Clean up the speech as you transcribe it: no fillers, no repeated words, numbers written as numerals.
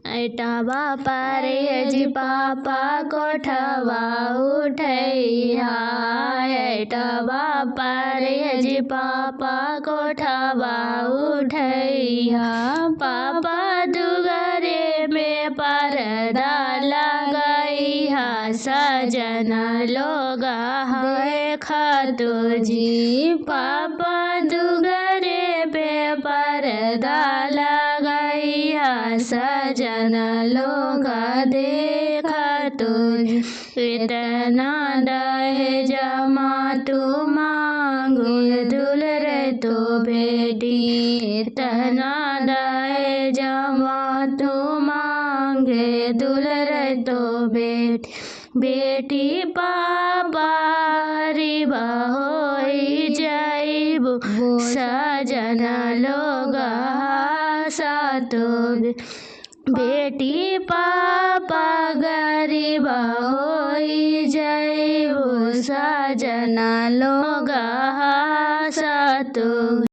ऐटवा पारे जी पापा कोठवा उठैया। ऐटवा पारे जी पापा कोठवा उठैया। पापा दुगरे में पर्दा लगैया। सजन लोग है खातू जी। पापा दुगरे पे पर्दा लगैया। सजन लोग देखा तुझ। इतना दहेज तू मांगे दुल्हन तो बेटी। इतना दहेज तू मांगे दुल्हन तो बेटी। बेटी पापा रिबा होई जाइबो। सजन लोग सातो बेटी पापा गरीब होई जाइबो। सजन लोग सातो।